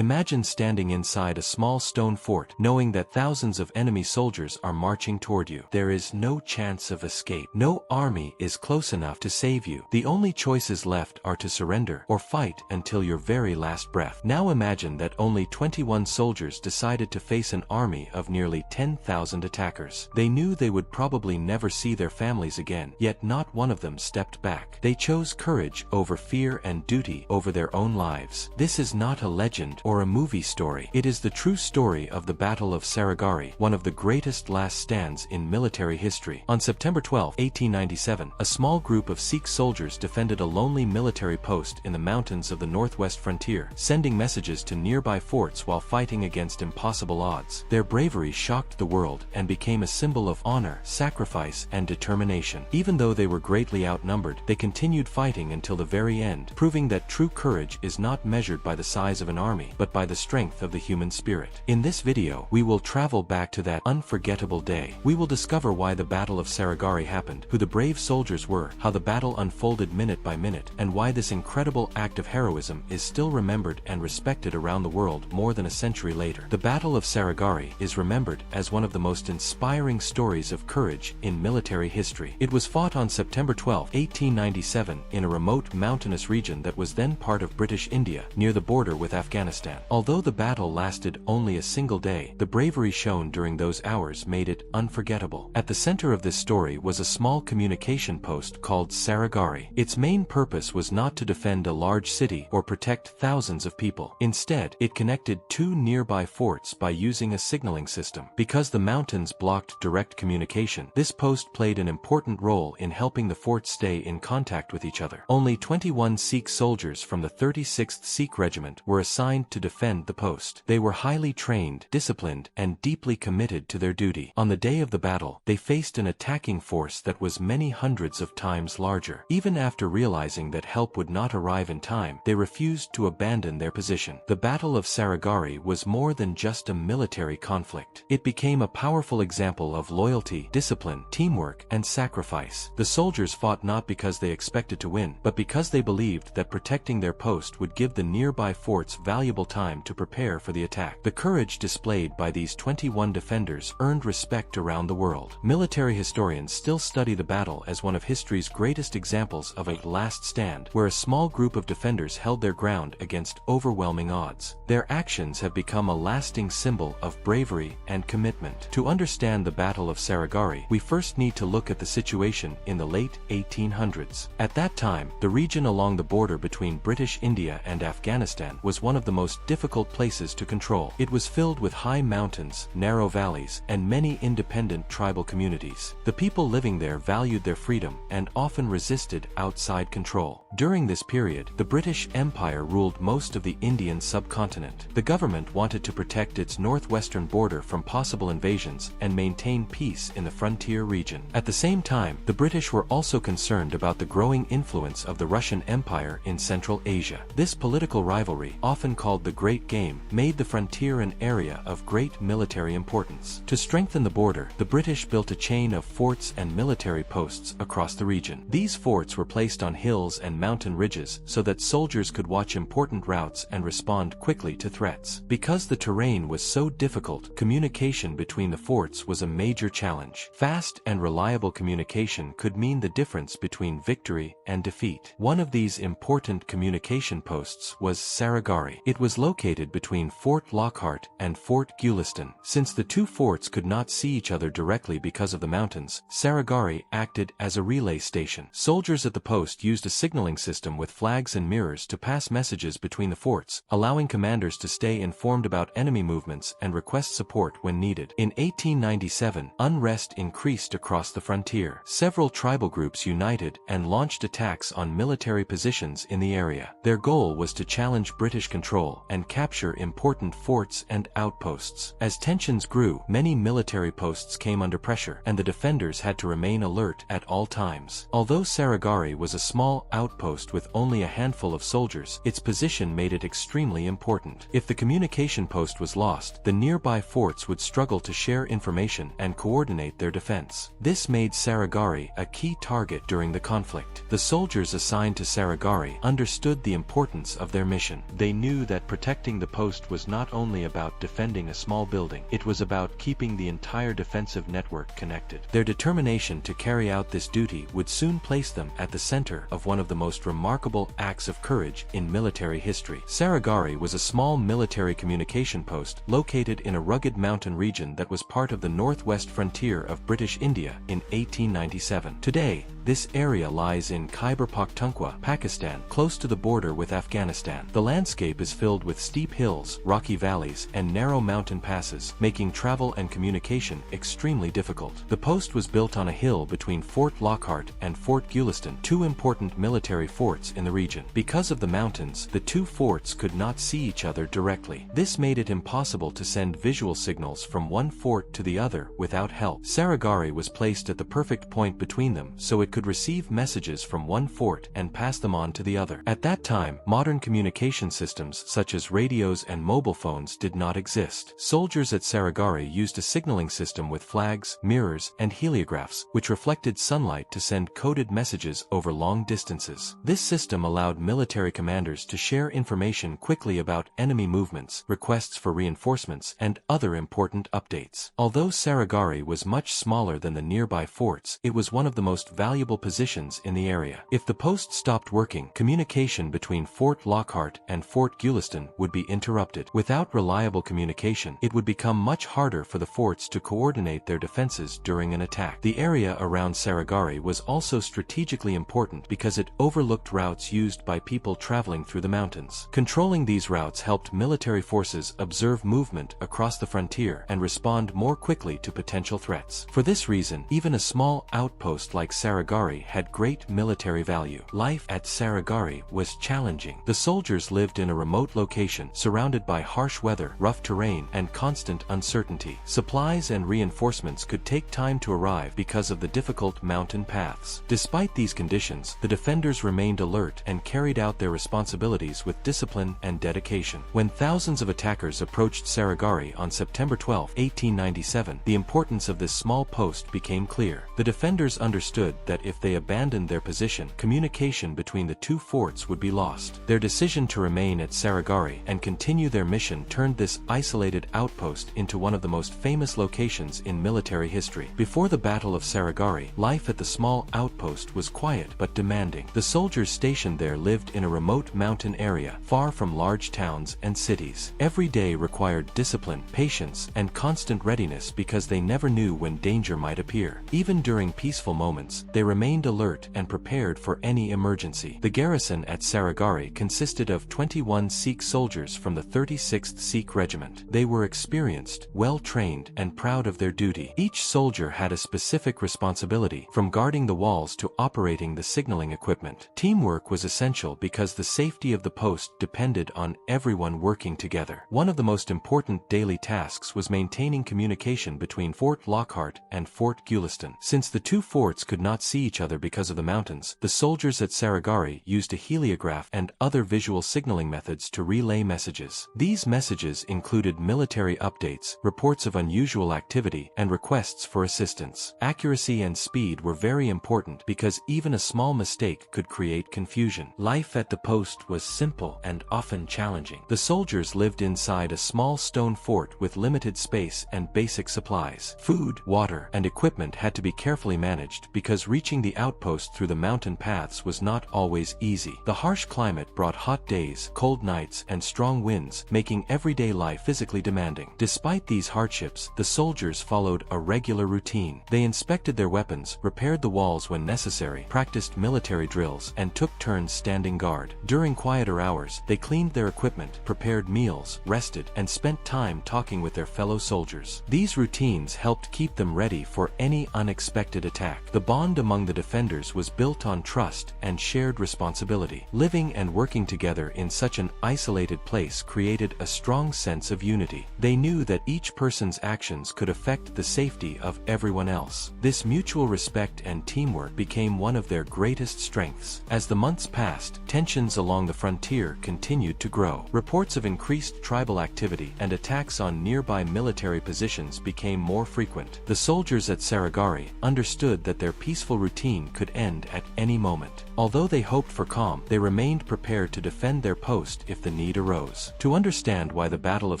Imagine standing inside a small stone fort, knowing that thousands of enemy soldiers are marching toward you. There is no chance of escape. No army is close enough to save you. The only choices left are to surrender or fight until your very last breath. Now imagine that only 21 soldiers decided to face an army of nearly 10,000 attackers. They knew they would probably never see their families again, yet not one of them stepped back. They chose courage over fear and duty over their own lives. This is not a legend or a movie story. It is the true story of the Battle of Saragarhi, one of the greatest last stands in military history. On September 12, 1897, a small group of Sikh soldiers defended a lonely military post in the mountains of the northwest frontier, sending messages to nearby forts while fighting against impossible odds. Their bravery shocked the world and became a symbol of honor, sacrifice, and determination. Even though they were greatly outnumbered, they continued fighting until the very end, proving that true courage is not measured by the size of an army, but by the strength of the human spirit. In this video, we will travel back to that unforgettable day. We will discover why the Battle of Saragarhi happened, who the brave soldiers were, how the battle unfolded minute by minute, and why this incredible act of heroism is still remembered and respected around the world more than a century later. The Battle of Saragarhi is remembered as one of the most inspiring stories of courage in military history. It was fought on September 12, 1897, in a remote mountainous region that was then part of British India, near the border with Afghanistan. Although the battle lasted only a single day, the bravery shown during those hours made it unforgettable. At the center of this story was a small communication post called Saragarhi. Its main purpose was not to defend a large city or protect thousands of people. Instead, it connected two nearby forts by using a signaling system. Because the mountains blocked direct communication, this post played an important role in helping the forts stay in contact with each other. Only 21 Sikh soldiers from the 36th Sikh Regiment were assigned to defend the post. They were highly trained, disciplined, and deeply committed to their duty. On the day of the battle, they faced an attacking force that was many hundreds of times larger. Even after realizing that help would not arrive in time, they refused to abandon their position. The Battle of Saragarhi was more than just a military conflict. It became a powerful example of loyalty, discipline, teamwork, and sacrifice. The soldiers fought not because they expected to win, but because they believed that protecting their post would give the nearby forts valuable time to prepare for the attack. The courage displayed by these 21 defenders earned respect around the world. Military historians still study the battle as one of history's greatest examples of a last stand, where a small group of defenders held their ground against overwhelming odds. Their actions have become a lasting symbol of bravery and commitment. To understand the Battle of Saragarhi, we first need to look at the situation in the late 1800s. At that time, the region along the border between British India and Afghanistan was one of the most difficult places to control. It was filled with high mountains, narrow valleys, and many independent tribal communities. The people living there valued their freedom and often resisted outside control. During this period, the British Empire ruled most of the Indian subcontinent. The government wanted to protect its northwestern border from possible invasions and maintain peace in the frontier region. At the same time, the British were also concerned about the growing influence of the Russian Empire in Central Asia. This political rivalry, often called the Great Game, made the frontier an area of great military importance. To strengthen the border, the British built a chain of forts and military posts across the region. These forts were placed on hills and mountain ridges so that soldiers could watch important routes and respond quickly to threats. Because the terrain was so difficult, communication between the forts was a major challenge. Fast and reliable communication could mean the difference between victory and defeat. One of these important communication posts was Saragarhi. It was located between Fort Lockhart and Fort Gulistan. Since the two forts could not see each other directly because of the mountains, Saragarhi acted as a relay station. Soldiers at the post used a signaling system with flags and mirrors to pass messages between the forts, allowing commanders to stay informed about enemy movements and request support when needed. In 1897, unrest increased across the frontier. Several tribal groups united and launched attacks on military positions in the area. Their goal was to challenge British control and capture important forts and outposts. As tensions grew, many military posts came under pressure, and the defenders had to remain alert at all times. Although Saragarhi was a small outpost with only a handful of soldiers, its position made it extremely important. If the communication post was lost, the nearby forts would struggle to share information and coordinate their defense. This made Saragarhi a key target during the conflict. The soldiers assigned to Saragarhi understood the importance of their mission. They knew that protecting the post was not only about defending a small building, it was about keeping the entire defensive network connected. Their determination to carry out this duty would soon place them at the center of one of the most remarkable acts of courage in military history. Saragarhi was a small military communication post located in a rugged mountain region that was part of the northwest frontier of British India in 1897. Today, this area lies in Khyber Pakhtunkhwa, Pakistan, close to the border with Afghanistan. The landscape is filled with steep hills, rocky valleys, and narrow mountain passes, making travel and communication extremely difficult. The post was built on a hill between Fort Lockhart and Fort Gulistan, two important military forts in the region. Because of the mountains, the two forts could not see each other directly. This made it impossible to send visual signals from one fort to the other without help. Saragarhi was placed at the perfect point between them so it could receive messages from one fort and pass them on to the other. At that time, modern communication systems such as radios and mobile phones did not exist. Soldiers at Saragarhi used a signaling system with flags, mirrors, and heliographs, which reflected sunlight to send coded messages over long distances. This system allowed military commanders to share information quickly about enemy movements, requests for reinforcements, and other important updates. Although Saragarhi was much smaller than the nearby forts, it was one of the most valuable positions in the area. If the post stopped working, communication between Fort Lockhart and Fort Gulistan would be interrupted. Without reliable communication, it would become much harder for the forts to coordinate their defenses during an attack. The area around Saragarhi was also strategically important because it overlooked routes used by people traveling through the mountains. Controlling these routes helped military forces observe movement across the frontier and respond more quickly to potential threats. For this reason, even a small outpost like Saragarhi had great military value. Life at Saragarhi was challenging. The soldiers lived in a remote location, surrounded by harsh weather, rough terrain, and constant uncertainty. Supplies and reinforcements could take time to arrive because of the difficult mountain paths. Despite these conditions, the defenders remained alert and carried out their responsibilities with discipline and dedication. When thousands of attackers approached Saragarhi on September 12, 1897, the importance of this small post became clear. The defenders understood that if they abandoned their position, communication between the two forts would be lost. Their decision to remain at Saragarhi and continue their mission turned this isolated outpost into one of the most famous locations in military history. Before the Battle of Saragarhi, life at the small outpost was quiet but demanding. The soldiers stationed there lived in a remote mountain area, far from large towns and cities. Every day required discipline, patience, and constant readiness because they never knew when danger might appear. Even during peaceful moments, they remained alert and prepared for any emergency. The garrison at Saragarhi consisted of 21 Sikh soldiers from the 36th Sikh Regiment. They were experienced, well-trained, and proud of their duty. Each soldier had a specific responsibility, from guarding the walls to operating the signaling equipment. Teamwork was essential because the safety of the post depended on everyone working together. One of the most important daily tasks was maintaining communication between Fort Lockhart and Fort Gulistan. Since the two forts could not see each other because of the mountains, the soldiers at Saragarhi used a heliograph and other visual signaling methods to relay messages. These messages included military updates, reports of unusual activity, and requests for assistance. Accuracy and speed were very important because even a small mistake could create confusion. Life at the post was simple and often challenging. The soldiers lived inside a small stone fort with limited space and basic supplies. Food, water, and equipment had to be carefully managed because reaching the outpost through the mountain paths was not always easy. The harsh climate brought hot days, cold nights, and strong winds, making everyday life physically demanding. Despite these hardships, the soldiers followed a regular routine. They inspected their weapons, repaired the walls when necessary, practiced military drills, and took turns standing guard. During quieter hours, they cleaned their equipment, prepared meals, rested, and spent time talking with their fellow soldiers. These routines helped keep them ready for any unexpected attack. The bond among the defenders was built on trust and shared responsibility. Living and working together in such an isolated place created a strong sense of unity. They knew that each person's actions could affect the safety of everyone else. This mutual respect and teamwork became one of their greatest strengths. As the months passed, tensions along the frontier continued to grow. Reports of increased tribal activity and attacks on nearby military positions became more frequent. The soldiers at Saragarhi understood that their peaceful routine could end at any moment. Although they hoped for calm, they remained prepared to defend their post if the need arose. To understand why the Battle of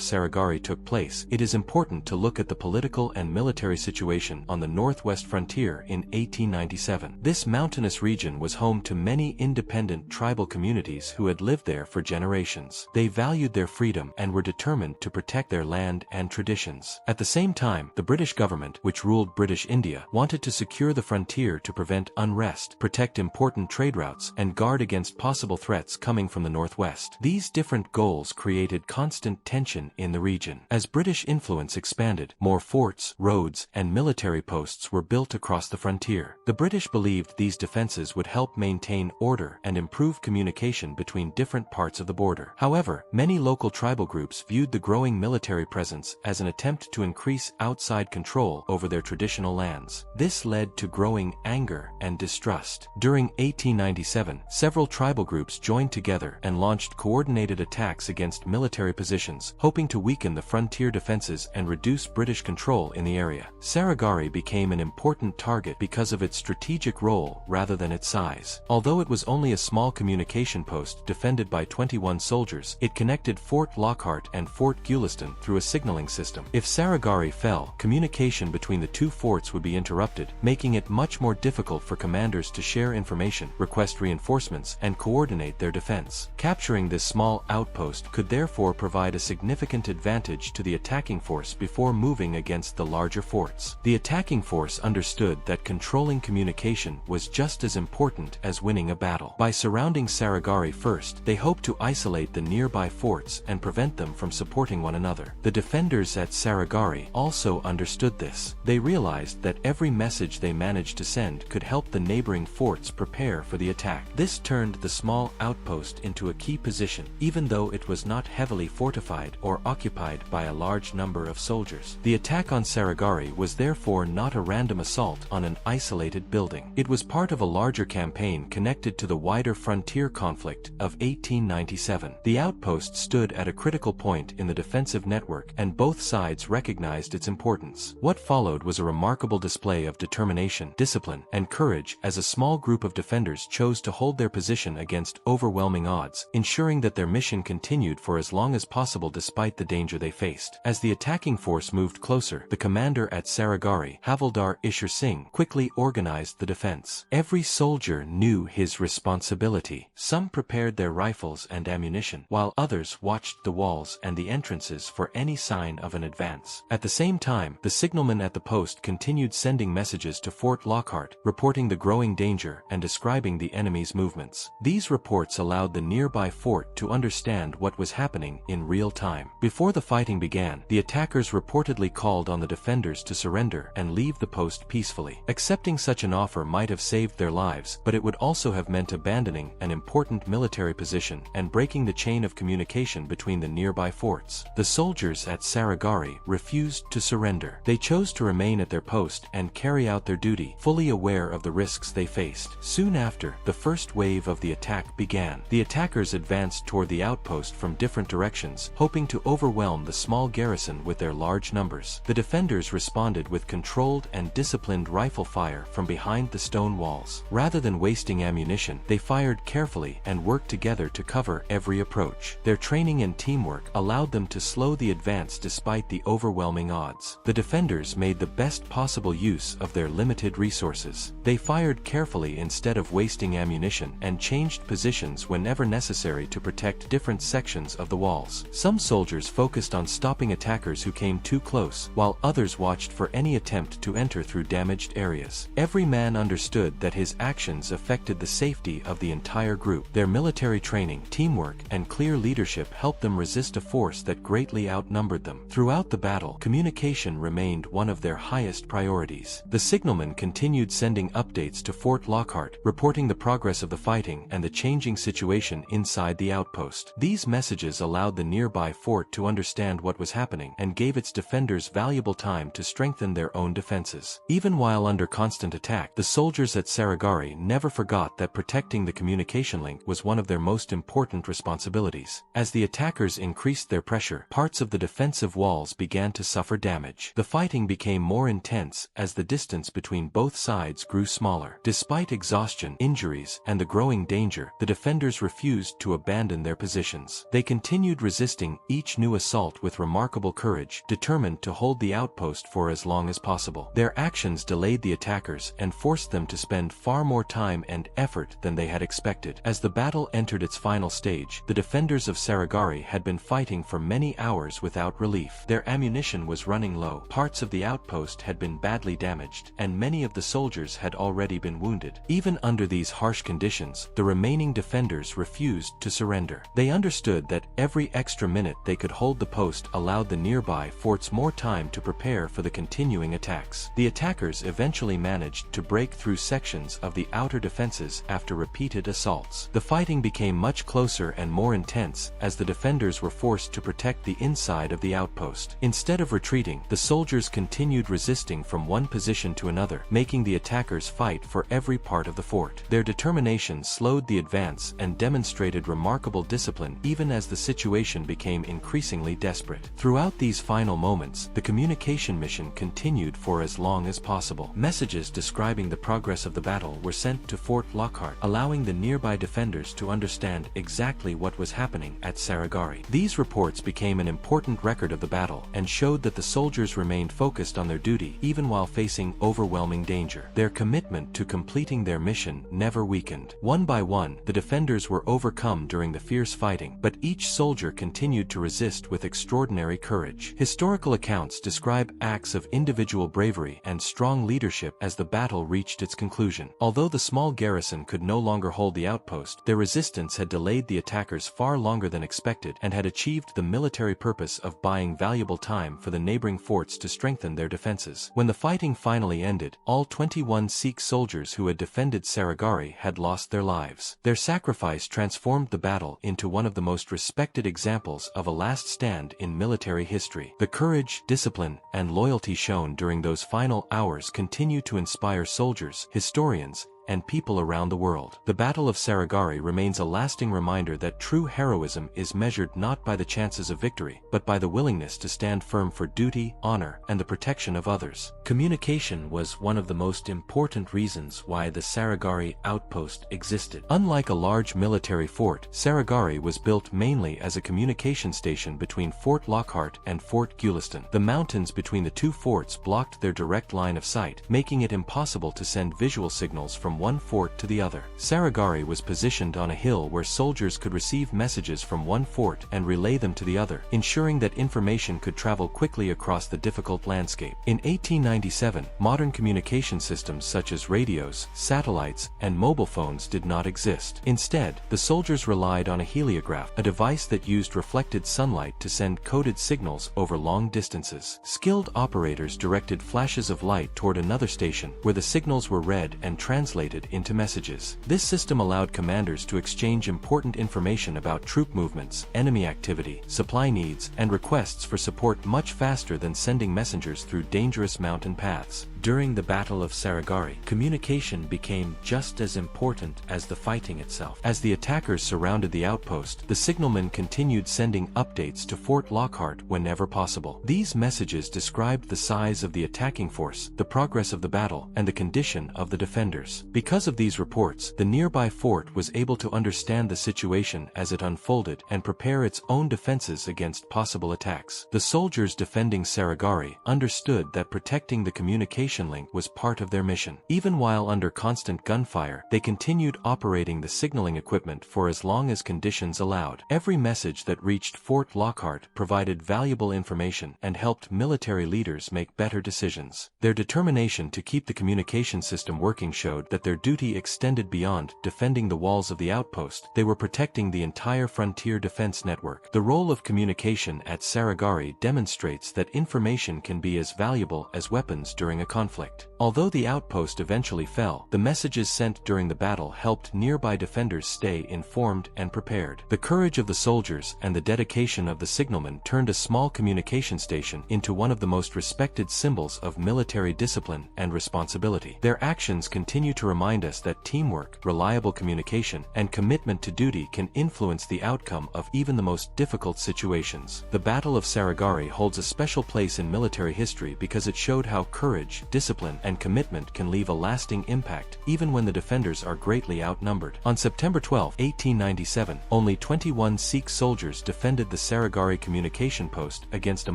Saragarhi took place, it is important to look at the political and military situation on the northwest frontier in 1897. This mountainous region was home to many independent tribal communities who had lived there for generations. They valued their freedom and were determined to protect their land and traditions. At the same time, the British government, which ruled British India, wanted to secure the frontier to prevent unrest, protect important trade routes, and guard against possible threats coming from the northwest. These different goals created constant tension in the region. As British influence expanded, more forts, roads, and military posts were built across the frontier. The British believed these defenses would help maintain order and improve communication between different parts of the border. However, many local tribal groups viewed the growing military presence as an attempt to increase outside control over their traditional lands. This led to growing anger and distrust. During 1897, several tribal groups joined together and launched coordinated attacks against military positions, hoping to weaken the frontier defenses and reduce British control in the area. Saragarhi became an important target because of its strategic role rather than its size. Although it was only a small communication post defended by 21 soldiers, it connected Fort Lockhart and Fort Gulistan through a signaling system. If Saragarhi fell, communication between the two forts would be interrupted, making it much more difficult for commanders to share information, request reinforcements, and coordinate their defense. Capturing this small outpost could therefore provide a significant advantage to the attacking force before moving against the larger forts. The attacking force understood that controlling communication was just as important as winning a battle. By surrounding Saragarhi first, they hoped to isolate the nearby forts and prevent them from supporting one another. The defenders at Saragarhi also understood this. They realized that every message they managed to send could help the neighboring forts prepare for the attack. This turned the small outpost into a key position, even though it was not heavily fortified or occupied by a large number of soldiers. The attack on Saragarhi was therefore not a random assault on an isolated building. It was part of a larger campaign connected to the wider frontier conflict of 1897. The outpost stood at a critical point in the defensive network, and both sides recognized its importance. What followed was a remarkable display of determination, discipline, and courage as a small group of defenders chose to hold their position against overwhelming odds, ensuring that their mission continued for as long as possible despite the danger they faced. As the attacking force moved closer, the commander at Saragarhi, Havildar Ishar Singh, quickly organized the defense. Every soldier knew his responsibility. Some prepared their rifles and ammunition, while others watched the walls and the entrances for any sign of an advance. At the same time, the signalman at the post continued sending messages to Fort Lockhart, reporting the growing danger and describing the enemy's movements. These reports allowed the nearby fort to understand what was happening in real time. Before the fighting began, the attackers reportedly called on the defenders to surrender and leave the post peacefully. Accepting such an offer might have saved their lives, but it would also have meant abandoning an important military position and breaking the chain of communication between the nearby forts. The soldiers at Saragarhi refused to surrender. They chose to remain at their post and carry out their duty, fully aware of the risks they faced. Soon after, the first wave of the attack began. The attackers advanced toward the outpost from different directions, hoping to overwhelm the small garrison with their large numbers. The defenders responded with controlled and disciplined rifle fire from behind the stone walls. Rather than wasting ammunition, they fired carefully and worked together to cover every approach. Their training and teamwork allowed them to slow the advance despite the overwhelming odds. The defenders made the best possible use of their limited resources. They fired carefully instead of wasting ammunition and changed positions whenever necessary to protect different sections of the walls. Some soldiers focused on stopping attackers who came too close, while others watched for any attempt to enter through damaged areas. Every man understood that his actions affected the safety of the entire group. Their military training, teamwork, and clear leadership helped them resist a force that greatly outnumbered them. Throughout the battle, communication remained one of their highest priorities. The signalman continued sending updates to Fort Lockhart, reporting the progress of the fighting and the changing situation inside the outpost. These messages allowed the nearby fort to understand what was happening and gave its defenders valuable time to strengthen their own defenses. Even while under constant attack, the soldiers at Saragarhi never forgot that protecting the communication link was one of their most important responsibilities. As the attackers increased their pressure, parts of the defensive walls began to suffer damage. The fighting became more intense as the distance between both sides forts grew smaller. Despite exhaustion, injuries, and the growing danger, the defenders refused to abandon their positions. They continued resisting each new assault with remarkable courage, determined to hold the outpost for as long as possible. Their actions delayed the attackers and forced them to spend far more time and effort than they had expected. As the battle entered its final stage, the defenders of Saragarhi had been fighting for many hours without relief. Their ammunition was running low, parts of the outpost had been badly damaged, and many of the soldiers had already been wounded. Even under these harsh conditions, the remaining defenders refused to surrender. They understood that every extra minute they could hold the post allowed the nearby forts more time to prepare for the continuing attacks. The attackers eventually managed to break through sections of the outer defenses after repeated assaults. The fighting became much closer and more intense as the defenders were forced to protect the inside of the outpost. Instead of retreating, the soldiers continued resisting from one position to another, making the attackers fight for every part of the fort. Their determination slowed the advance and demonstrated remarkable discipline even as the situation became increasingly desperate. Throughout these final moments, the communication mission continued for as long as possible. Messages describing the progress of the battle were sent to Fort Lockhart, allowing the nearby defenders to understand exactly what was happening at Saragarhi. These reports became an important record of the battle and showed that the soldiers remained focused on their duty even while facing overwhelming danger. Their commitment to completing their mission never weakened. One by one, the defenders were overcome during the fierce fighting, but each soldier continued to resist with extraordinary courage. Historical accounts describe acts of individual bravery and strong leadership as the battle reached its conclusion. Although the small garrison could no longer hold the outpost, their resistance had delayed the attackers far longer than expected and had achieved the military purpose of buying valuable time for the neighboring forts to strengthen their defenses. When the fighting finally ended, all 21 Sikh soldiers who had defended Saragarhi had lost their lives. Their sacrifice transformed the battle into one of the most respected examples of a last stand in military history. The courage, discipline, and loyalty shown during those final hours continue to inspire soldiers, historians, and people around the world. The Battle of Saragarhi remains a lasting reminder that true heroism is measured not by the chances of victory, but by the willingness to stand firm for duty, honor, and the protection of others. Communication was one of the most important reasons why the Saragarhi outpost existed. Unlike a large military fort, Saragarhi was built mainly as a communication station between Fort Lockhart and Fort Gulistan. The mountains between the two forts blocked their direct line of sight, making it impossible to send visual signals from one fort to the other. Saragarhi was positioned on a hill where soldiers could receive messages from one fort and relay them to the other, ensuring that information could travel quickly across the difficult landscape. In 1897, modern communication systems such as radios, satellites, and mobile phones did not exist. Instead, the soldiers relied on a heliograph, a device that used reflected sunlight to send coded signals over long distances. Skilled operators directed flashes of light toward another station, where the signals were read and translated into messages. This system allowed commanders to exchange important information about troop movements, enemy activity, supply needs, and requests for support much faster than sending messengers through dangerous mountain paths. During the Battle of Saragarhi, communication became just as important as the fighting itself. As the attackers surrounded the outpost, the signalmen continued sending updates to Fort Lockhart whenever possible. These messages described the size of the attacking force, the progress of the battle, and the condition of the defenders. Because of these reports, the nearby fort was able to understand the situation as it unfolded and prepare its own defenses against possible attacks. The soldiers defending Saragarhi understood that protecting the communication link was part of their mission. Even while under constant gunfire, they continued operating the signaling equipment for as long as conditions allowed. Every message that reached Fort Lockhart provided valuable information and helped military leaders make better decisions. Their determination to keep the communication system working showed that their duty extended beyond defending the walls of the outpost. They were protecting the entire frontier defense network. The role of communication at Saragarhi demonstrates that information can be as valuable as weapons during a conflict. Although the outpost eventually fell, the messages sent during the battle helped nearby defenders stay informed and prepared. The courage of the soldiers and the dedication of the signalmen turned a small communication station into one of the most respected symbols of military discipline and responsibility. Their actions continue to remind us that teamwork, reliable communication, and commitment to duty can influence the outcome of even the most difficult situations. The Battle of Saragarhi holds a special place in military history because it showed how courage, discipline, and and commitment can leave a lasting impact, even when the defenders are greatly outnumbered. On September 12, 1897, only 21 Sikh soldiers defended the Saragarhi communication post against a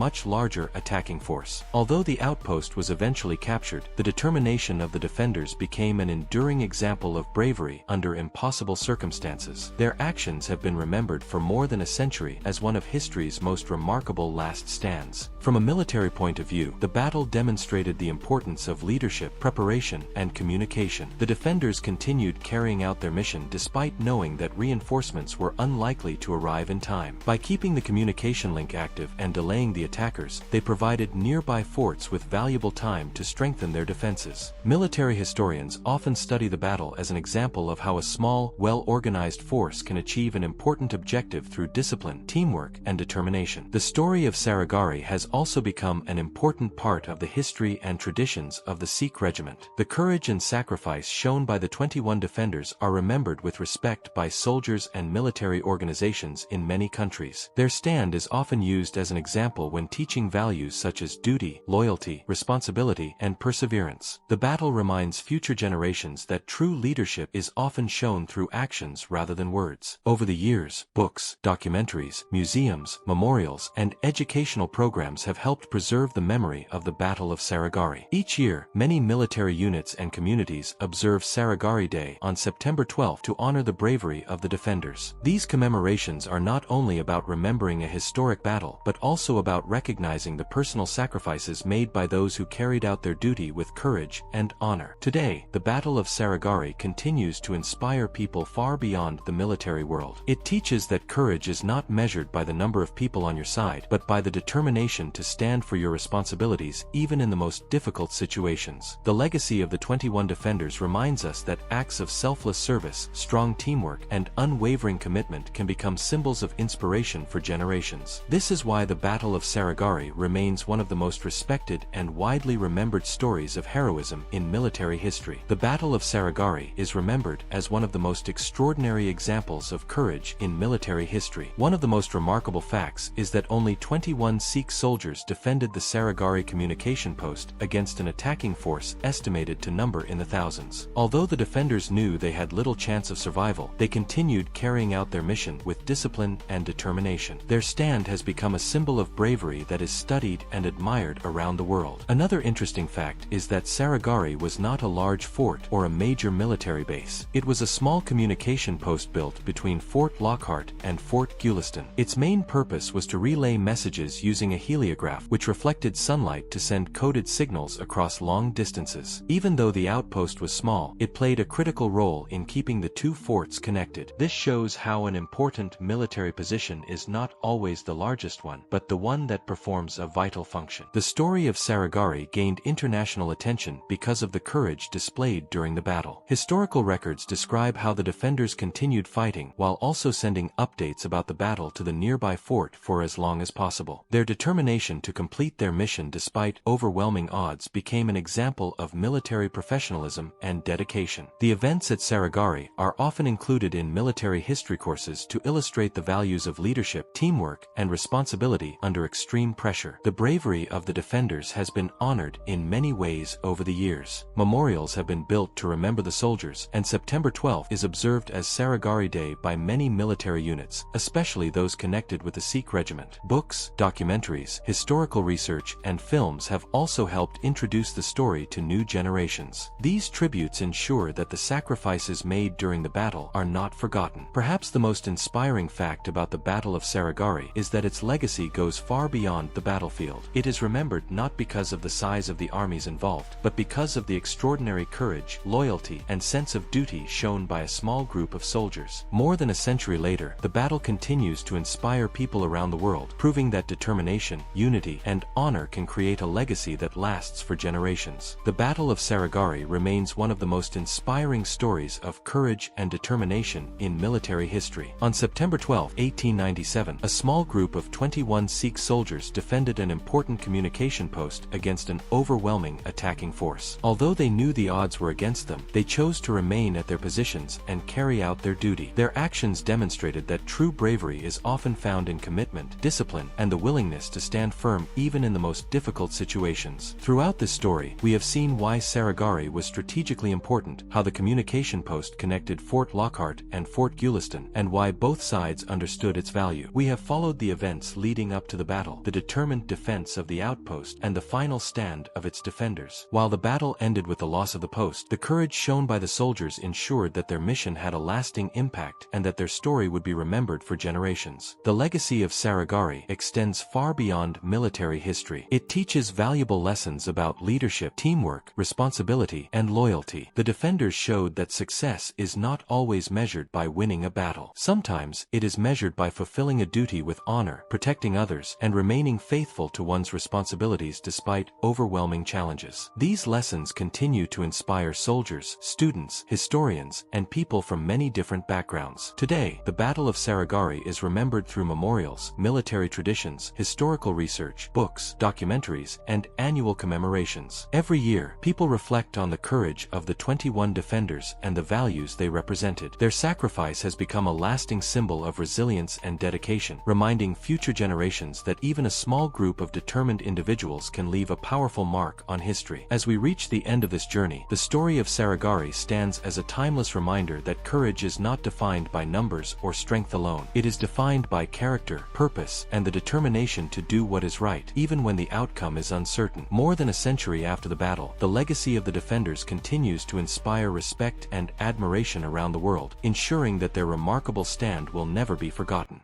much larger attacking force. Although the outpost was eventually captured, the determination of the defenders became an enduring example of bravery under impossible circumstances. Their actions have been remembered for more than a century as one of history's most remarkable last stands. From a military point of view, the battle demonstrated the importance of leadership, preparation, and communication. The defenders continued carrying out their mission despite knowing that reinforcements were unlikely to arrive in time. By keeping the communication link active and delaying the attackers, they provided nearby forts with valuable time to strengthen their defenses. Military historians often study the battle as an example of how a small, well-organized force can achieve an important objective through discipline, teamwork, and determination. The story of Saragarhi has also become an important part of the history and traditions of the Sikh regiment. The courage and sacrifice shown by the 21 defenders are remembered with respect by soldiers and military organizations in many countries. Their stand is often used as an example when teaching values such as duty, loyalty, responsibility, and perseverance. The battle reminds future generations that true leadership is often shown through actions rather than words. Over the years, books, documentaries, museums, memorials, and educational programs have helped preserve the memory of the Battle of Saragarhi. Each year, many military units and communities observe Saragarhi Day on September 12 to honor the bravery of the defenders. These commemorations are not only about remembering a historic battle, but also about recognizing the personal sacrifices made by those who carried out their duty with courage and honor. Today, the Battle of Saragarhi continues to inspire people far beyond the military world. It teaches that courage is not measured by the number of people on your side, but by the determination to stand for your responsibilities even in the most difficult situations. The legacy of the 21 defenders reminds us that acts of selfless service, strong teamwork, and unwavering commitment can become symbols of inspiration for generations. This is why the Battle of Saragarhi remains one of the most respected and widely remembered stories of heroism in military history. The Battle of Saragarhi is remembered as one of the most extraordinary examples of courage in military history. One of the most remarkable facts is that only 21 Sikh soldiers defended the Saragarhi communication post against an attacking force estimated to number in the thousands. Although the defenders knew they had little chance of survival, they continued carrying out their mission with discipline and determination. Their stand has become a symbol of bravery that is studied and admired around the world. Another interesting fact is that Saragarhi was not a large fort or a major military base. It was a small communication post built between Fort Lockhart and Fort Gulistan. Its main purpose was to relay messages using a heliograph which reflected sunlight to send coded signals across long distances. Even though the outpost was small, it played a critical role in keeping the two forts connected. This shows how an important military position is not always the largest one, but the one that performs a vital function. The story of Saragarhi gained international attention because of the courage displayed during the battle. Historical records describe how the defenders continued fighting while also sending updates about the battle to the nearby fort for as long as possible. Their determination to complete their mission despite overwhelming odds became an example of military professionalism and dedication. The events at Saragarhi are often included in military history courses to illustrate the values of leadership, teamwork, and responsibility under extreme pressure. The bravery of the defenders has been honored in many ways over the years. Memorials have been built to remember the soldiers, and September 12 is observed as Saragarhi Day by many military units, especially those connected with the Sikh regiment. Books, documentaries, historical research, and films have also helped introduce the story to new generations. These tributes ensure that the sacrifices made during the battle are not forgotten. Perhaps the most inspiring fact about the Battle of Saragarhi is that its legacy goes far beyond the battlefield. It is remembered not because of the size of the armies involved, but because of the extraordinary courage, loyalty, and sense of duty shown by a small group of soldiers. More than a century later, the battle continues to inspire people around the world, proving that determination, unity, and honor can create a legacy that lasts for generations. The Battle of Saragarhi remains one of the most inspiring stories of courage and determination in military history. On September 12, 1897, a small group of 21 Sikh soldiers defended an important communication post against an overwhelming attacking force. Although they knew the odds were against them, they chose to remain at their positions and carry out their duty. Their actions demonstrated that true bravery is often found in commitment, discipline, and the willingness to stand firm even in the most difficult situations. Throughout this story, we have seen why Saragarhi was strategically important, how the communication post connected Fort Lockhart and Fort Gulistan, and why both sides understood its value. We have followed the events leading up to the battle, the determined defense of the outpost, and the final stand of its defenders. While the battle ended with the loss of the post, the courage shown by the soldiers ensured that their mission had a lasting impact and that their story would be remembered for generations. The legacy of Saragarhi extends far beyond military history. It teaches valuable lessons about leadership, teamwork, responsibility, and loyalty. The defenders showed that success is not always measured by winning a battle. Sometimes, it is measured by fulfilling a duty with honor, protecting others, and remaining faithful to one's responsibilities despite overwhelming challenges. These lessons continue to inspire soldiers, students, historians, and people from many different backgrounds. Today, the Battle of Saragarhi is remembered through memorials, military traditions, historical research, books, documentaries, and annual commemorations. Every year, people reflect on the courage of the 21 defenders and the values they represented. Their sacrifice has become a lasting symbol of resilience and dedication, reminding future generations that even a small group of determined individuals can leave a powerful mark on history. As we reach the end of this journey, the story of Saragarhi stands as a timeless reminder that courage is not defined by numbers or strength alone. It is defined by character, purpose, and the determination to do what is right, even when the outcome is uncertain. More than a century after the battle, the legacy of the defenders continues to inspire respect and admiration around the world, ensuring that their remarkable stand will never be forgotten.